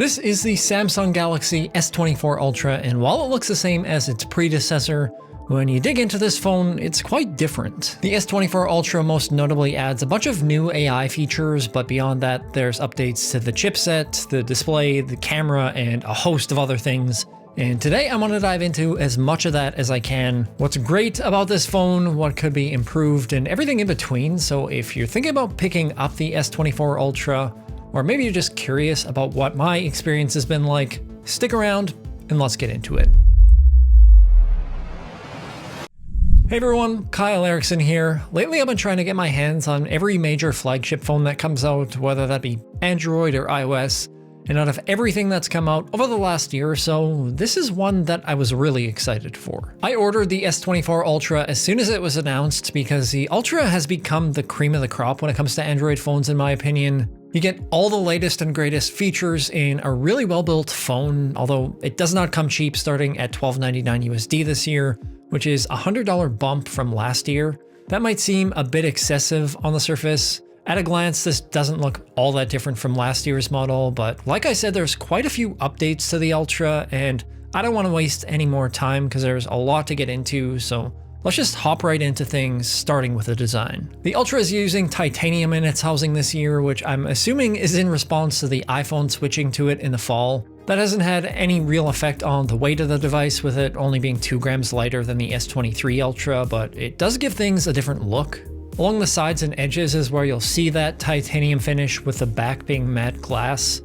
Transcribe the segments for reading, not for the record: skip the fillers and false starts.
This is the Samsung Galaxy S24 Ultra, and while it looks the same as its predecessor, when you dig into this phone, it's quite different. The S24 Ultra most notably adds a bunch of new AI features, but beyond that, there's updates to the chipset, the display, the camera, and a host of other things. And today I want to dive into as much of that as I can. What's great about this phone, what could be improved, and everything in between. So if you're thinking about picking up the S24 Ultra, or maybe you're just curious about what my experience has been like, stick around and let's get into it. Hey everyone, Kyle Erickson here. Lately I've been trying to get my hands on every major flagship phone that comes out, whether that be Android or iOS. And out of everything that's come out over the last year or so, this is one that I was really excited for. I ordered the S24 Ultra as soon as it was announced because the Ultra has become the cream of the crop when it comes to Android phones in my opinion. You get all the latest and greatest features in a really well-built phone, although it does not come cheap, starting at $12.99 USD this year, which is a $100 bump from last year. That might seem a bit excessive on the surface. At a glance, this doesn't look all that different from last year's model, but like I said, there's quite a few updates to the Ultra, and I don't want to waste any more time because there's a lot to get into, so let's just hop right into things, starting with the design. The Ultra is using titanium in its housing this year, which I'm assuming is in response to the iPhone switching to it in the fall. That hasn't had any real effect on the weight of the device, with it only being 2 grams lighter than the S23 Ultra, but it does give things a different look. Along the sides and edges is where you'll see that titanium finish, with the back being matte glass.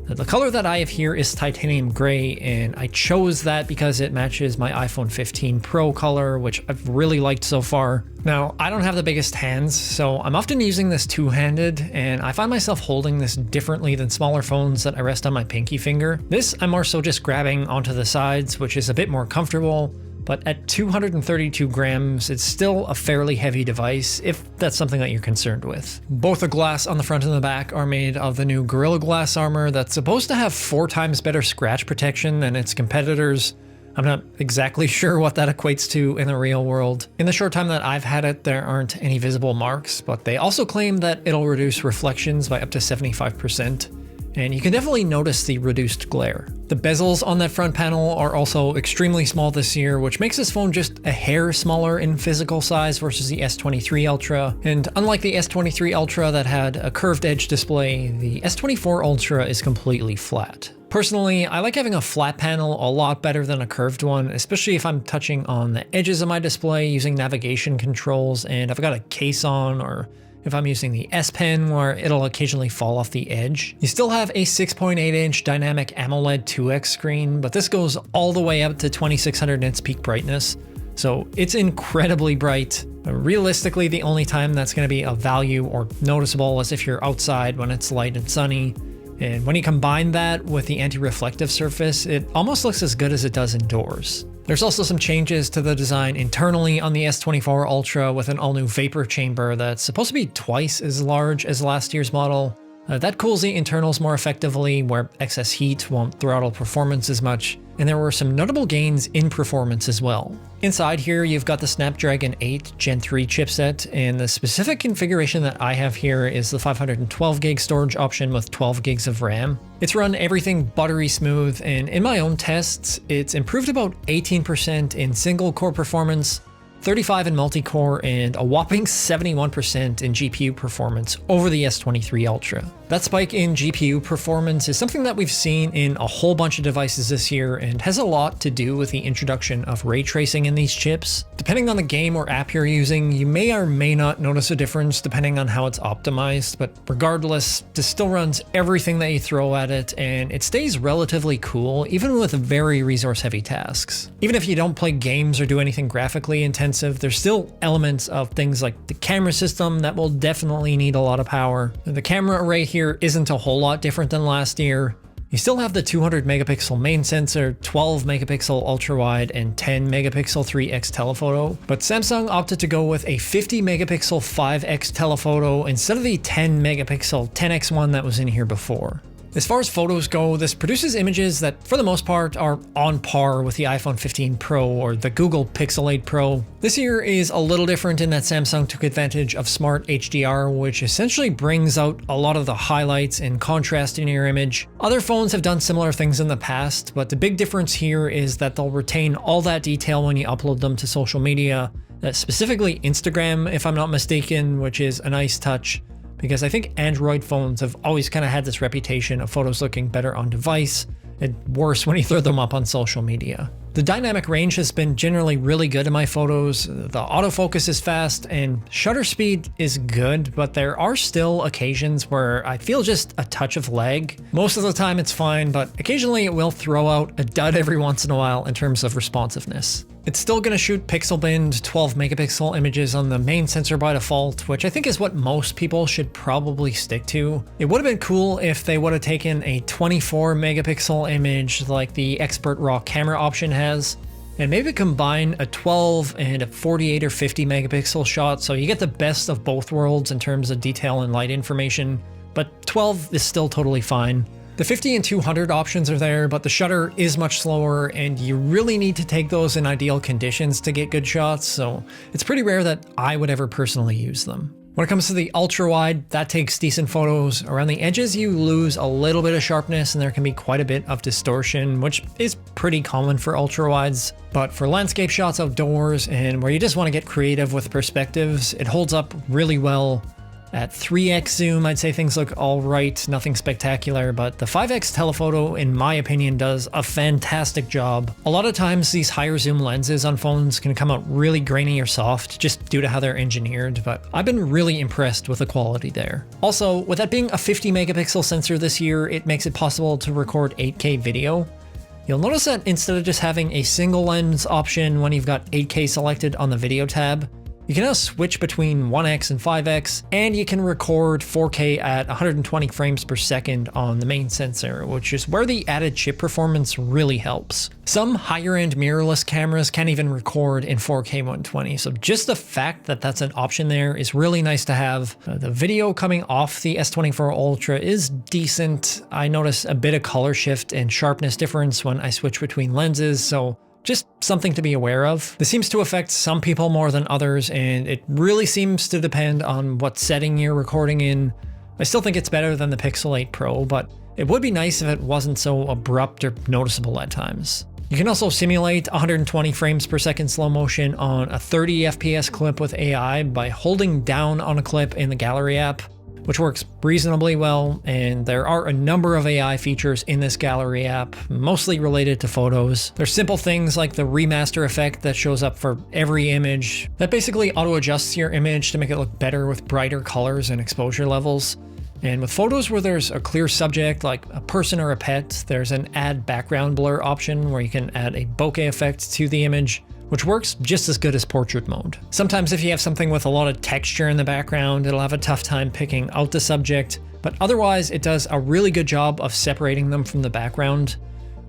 The color that I have here is titanium gray, and I chose that because it matches my iPhone 15 Pro color, which I've really liked so far. Now, I don't have the biggest hands, so I'm often using this two-handed, and I find myself holding this differently than smaller phones that I rest on my pinky finger. This, I'm more so just grabbing onto the sides, which is a bit more comfortable. But at 232 grams, it's still a fairly heavy device, if that's something that you're concerned with. Both the glass on the front and the back are made of the new Gorilla Glass armor that's supposed to have 4 times better scratch protection than its competitors. I'm not exactly sure what that equates to in the real world. In the short time that I've had it, there aren't any visible marks, but they also claim that it'll reduce reflections by up to 75%. And you can definitely notice the reduced glare. The bezels on that front panel are also extremely small this year, which makes this phone just a hair smaller in physical size versus the S23 Ultra. And unlike the S23 Ultra that had a curved edge display, the S24 Ultra is completely flat. Personally, I like having a flat panel a lot better than a curved one, especially if I'm touching on the edges of my display using navigation controls and I've got a case on, or if I'm using the S Pen where it'll occasionally fall off the edge. You still have a 6.8-inch dynamic AMOLED 2X screen, but this goes all the way up to 2600 nits peak brightness, so it's incredibly bright. Realistically, the only time that's going to be of value or noticeable is if you're outside when it's light and sunny. And when you combine that with the anti-reflective surface, it almost looks as good as it does indoors. There's also some changes to the design internally on the S24 Ultra, with an all-new vapor chamber that's supposed to be twice as large as last year's model. That cools the internals more effectively, where excess heat won't throttle performance as much, and there were some notable gains in performance as well. Inside here, you've got the Snapdragon 8 Gen 3 chipset, and the specific configuration that I have here is the 512 gig storage option with 12 gigs of RAM. It's run everything buttery smooth, and in my own tests, it's improved about 18% in single core performance, 35% in multi-core, and a whopping 71% in GPU performance over the S23 Ultra. That spike in GPU performance is something that we've seen in a whole bunch of devices this year and has a lot to do with the introduction of ray tracing in these chips. Depending on the game or app you're using, you may or may not notice a difference depending on how it's optimized, but regardless, this still runs everything that you throw at it, and it stays relatively cool even with very resource-heavy tasks. Even if you don't play games or do anything graphically intensive, there's still elements of things like the camera system that will definitely need a lot of power. The camera array here isn't a whole lot different than last year. You still have the 200 megapixel main sensor, 12 megapixel ultra wide, and 10 megapixel 3x telephoto, but Samsung opted to go with a 50 megapixel 5x telephoto instead of the 10 megapixel 10x one that was in here before. As far as photos go, this produces images that, for the most part, are on par with the iPhone 15 Pro or the Google Pixel 8 Pro. This year is a little different in that Samsung took advantage of Smart HDR, which essentially brings out a lot of the highlights and contrast in your image. Other phones have done similar things in the past, but the big difference here is that they'll retain all that detail when you upload them to social media, specifically Instagram, if I'm not mistaken, which is a nice touch. Because I think Android phones have always kind of had this reputation of photos looking better on device and worse when you throw them up on social media. The dynamic range has been generally really good in my photos. The autofocus is fast and shutter speed is good, but there are still occasions where I feel just a touch of lag. Most of the time it's fine, but occasionally it will throw out a dud every once in a while in terms of responsiveness. It's still going to shoot pixel binned 12 megapixel images on the main sensor by default, which I think is what most people should probably stick to. It would have been cool if they would have taken a 24 megapixel image like the Expert RAW camera option has, and maybe combine a 12 and a 48 or 50 megapixel shot so you get the best of both worlds in terms of detail and light information, but 12 is still totally fine. The 50 and 200 options are there, but the shutter is much slower and you really need to take those in ideal conditions to get good shots, so it's pretty rare that I would ever personally use them. When it comes to the ultra wide, that takes decent photos. Around the edges you lose a little bit of sharpness and there can be quite a bit of distortion, which is pretty common for ultra wides. But for landscape shots outdoors and where you just want to get creative with perspectives, it holds up really well. At 3x zoom, I'd say things look all right, nothing spectacular, but the 5x telephoto, in my opinion, does a fantastic job. A lot of times these higher zoom lenses on phones can come out really grainy or soft just due to how they're engineered, but I've been really impressed with the quality there. Also, with that being a 50 megapixel sensor this year, it makes it possible to record 8K video. You'll notice that instead of just having a single lens option when you've got 8K selected on the video tab, you can now switch between 1x and 5x, and you can record 4K at 120 frames per second on the main sensor, which is where the added chip performance really helps. Some higher-end mirrorless cameras can't even record in 4K 120, so just the fact that that's an option there is really nice to have. The video coming off the S24 Ultra is decent. I notice a bit of color shift and sharpness difference when I switch between lenses, so just something to be aware of. This seems to affect some people more than others, and it really seems to depend on what setting you're recording in. I still think it's better than the Pixel 8 Pro, but it would be nice if it wasn't so abrupt or noticeable at times. You can also simulate 120 frames per second slow motion on a 30 FPS clip with AI by holding down on a clip in the Gallery app, which works reasonably well, and there are a number of AI features in this Gallery app, mostly related to photos. There's simple things like the remaster effect that shows up for every image that basically auto-adjusts your image to make it look better with brighter colors and exposure levels. And with photos where there's a clear subject like a person or a pet, there's an add background blur option where you can add a bokeh effect to the image, which works just as good as portrait mode. Sometimes if you have something with a lot of texture in the background, it'll have a tough time picking out the subject, but otherwise it does a really good job of separating them from the background.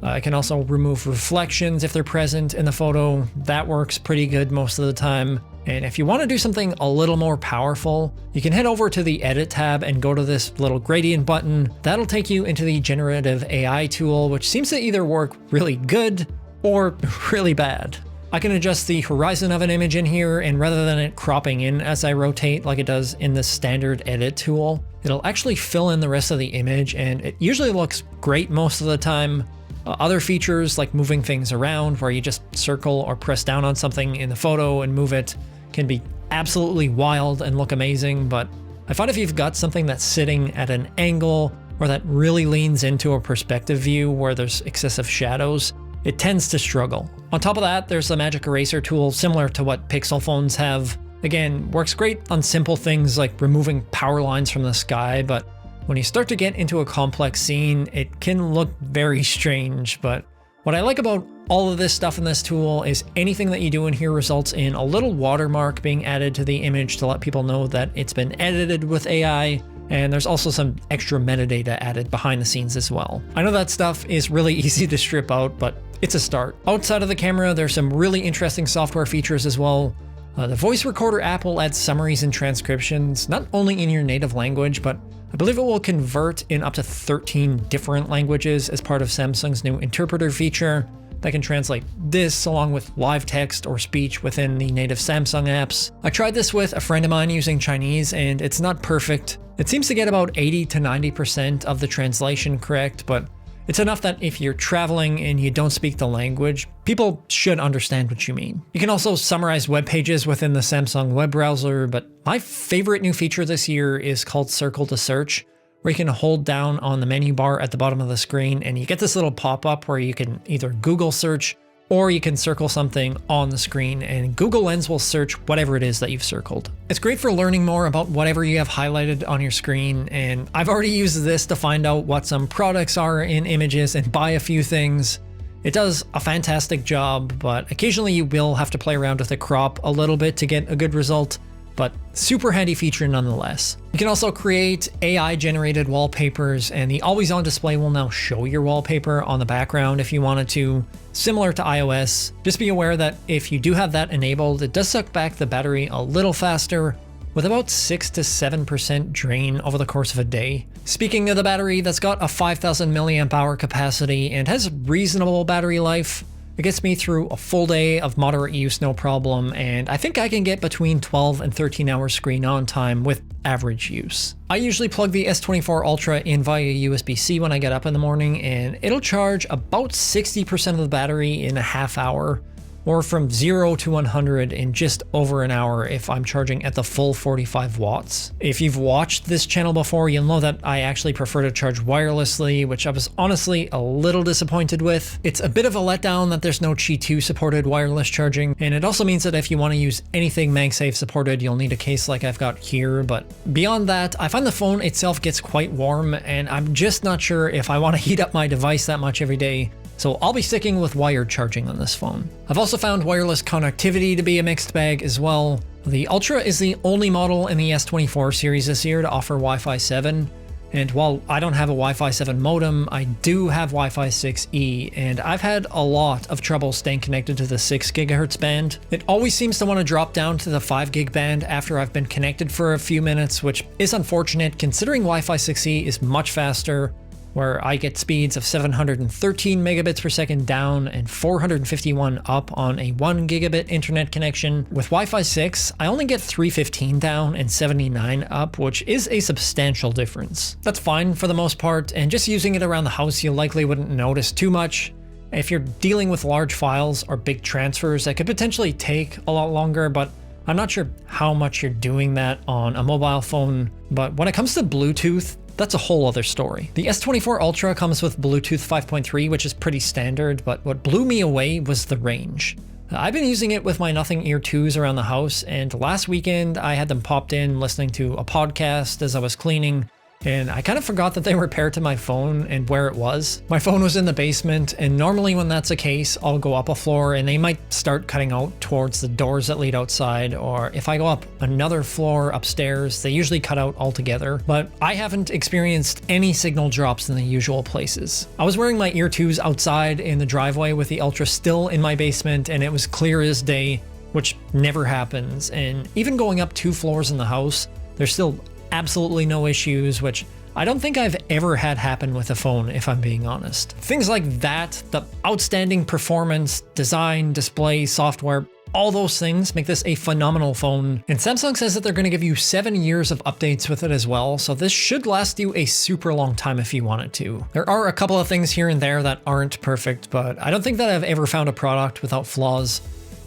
It can also remove reflections if they're present in the photo. That works pretty good most of the time. And if you want to do something a little more powerful, you can head over to the Edit tab and go to this little gradient button. That'll take you into the generative AI tool, which seems to either work really good or really bad. I can adjust the horizon of an image in here, and rather than it cropping in as I rotate like it does in the standard edit tool, it'll actually fill in the rest of the image, and it usually looks great most of the time. Other features like moving things around where you just circle or press down on something in the photo and move it can be absolutely wild and look amazing, but I find if you've got something that's sitting at an angle or that really leans into a perspective view where there's excessive shadows, it tends to struggle. On top of that, there's the Magic Eraser tool, similar to what Pixel phones have. Again, works great on simple things like removing power lines from the sky, but when you start to get into a complex scene, it can look very strange. But what I like about all of this stuff in this tool is anything that you do in here results in a little watermark being added to the image to let people know that it's been edited with AI. And there's also some extra metadata added behind the scenes as well. I know that stuff is really easy to strip out, but it's a start. Outside of the camera, there's some really interesting software features as well. The voice recorder app will add summaries and transcriptions, not only in your native language, but I believe it will convert in up to 13 different languages as part of Samsung's new interpreter feature that can translate this along with live text or speech within the native Samsung apps. I tried this with a friend of mine using Chinese, and it's not perfect. It seems to get about 80 to 90% of the translation correct, but it's enough that if you're traveling and you don't speak the language, people should understand what you mean. You can also summarize web pages within the Samsung web browser, but my favorite new feature this year is called Circle to Search, where you can hold down on the menu bar at the bottom of the screen and you get this little pop-up where you can either Google search or you can circle something on the screen and Google Lens will search whatever it is that you've circled. It's great for learning more about whatever you have highlighted on your screen, and I've already used this to find out what some products are in images and buy a few things. It does a fantastic job, but occasionally you will have to play around with the crop a little bit to get a good result, but super handy feature nonetheless. You can also create AI-generated wallpapers, and the always-on display will now show your wallpaper on the background if you wanted to, similar to iOS. Just be aware that if you do have that enabled, it does suck back the battery a little faster, with about 6 to 7% drain over the course of a day. Speaking of the battery, that's got a 5,000 milliamp hour capacity and has reasonable battery life. It gets me through a full day of moderate use, no problem, and I think I can get between 12 and 13 hours screen on time with average use. I usually plug the S24 Ultra in via USB-C when I get up in the morning, and it'll charge about 60% of the battery in a half hour, or from 0 to 100 in just over an hour if I'm charging at the full 45 watts. If you've watched this channel before, you'll know that I actually prefer to charge wirelessly, which I was honestly a little disappointed with. It's a bit of a letdown that there's no Qi 2 supported wireless charging, and it also means that if you want to use anything MagSafe supported, you'll need a case like I've got here, but beyond that, I find the phone itself gets quite warm, and I'm just not sure if I want to heat up my device that much every day. So I'll be sticking with wired charging on this phone. I've also found wireless connectivity to be a mixed bag as well. The Ultra is the only model in the S24 series this year to offer Wi-Fi 7. And while I don't have a Wi-Fi 7 modem, I do have Wi-Fi 6E, and I've had a lot of trouble staying connected to the 6 GHz band. It always seems to want to drop down to the 5 gig band after I've been connected for a few minutes, which is unfortunate considering Wi-Fi 6E is much faster, where I get speeds of 713 megabits per second down and 451 up on a 1 gigabit internet connection. With Wi-Fi 6, I only get 315 down and 79 up, which is a substantial difference. That's fine for the most part, and just using it around the house, you likely wouldn't notice too much. If you're dealing with large files or big transfers, that could potentially take a lot longer, but I'm not sure how much you're doing that on a mobile phone. But when it comes to Bluetooth, that's a whole other story. The S24 Ultra comes with Bluetooth 5.3, which is pretty standard, but what blew me away was the range. I've been using it with my Nothing Ear 2s around the house, and last weekend I had them popped in listening to a podcast as I was cleaning, and I kind of forgot that they were paired to my phone and where it was. My phone was in the basement, and normally when that's the case, I'll go up a floor and they might start cutting out towards the doors that lead outside, or if I go up another floor upstairs, they usually cut out altogether. But I haven't experienced any signal drops in the usual places. I was wearing my Ear 2s outside in the driveway with the Ultra still in my basement, and it was clear as day, which never happens. And even going up 2 floors in the house, there's still absolutely no issues, which I don't think I've ever had happen with a phone, if I'm being honest. Things like that, the outstanding performance, design, display, software, all those things make this a phenomenal phone. And Samsung says that they're going to give you 7 years of updates with it as well, so this should last you a super long time if you wanted to. There are a couple of things here and there that aren't perfect, but I don't think that I've ever found a product without flaws.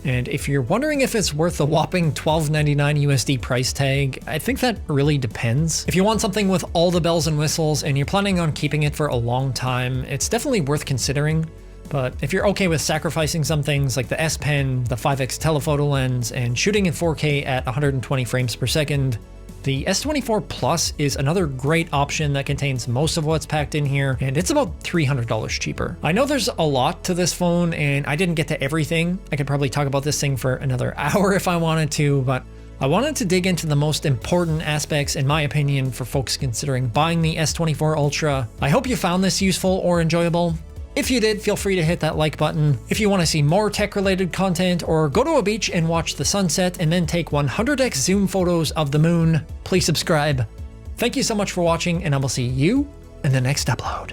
And if you're wondering if it's worth the whopping $12.99 USD price tag, I think that really depends. If you want something with all the bells and whistles and you're planning on keeping it for a long time, it's definitely worth considering. But if you're okay with sacrificing some things like the S Pen, the 5x telephoto lens, and shooting in 4K at 120 frames per second, the S24 Plus is another great option that contains most of what's packed in here, and it's about $300 cheaper. I know there's a lot to this phone, and I didn't get to everything. I could probably talk about this thing for another hour if I wanted to, but I wanted to dig into the most important aspects, in my opinion, for folks considering buying the S24 Ultra. I hope you found this useful or enjoyable. If you did, feel free to hit that like button. If you want to see more tech-related content or go to a beach and watch the sunset and then take 100x zoom photos of the moon, please subscribe. Thank you so much for watching, and I will see you in the next upload.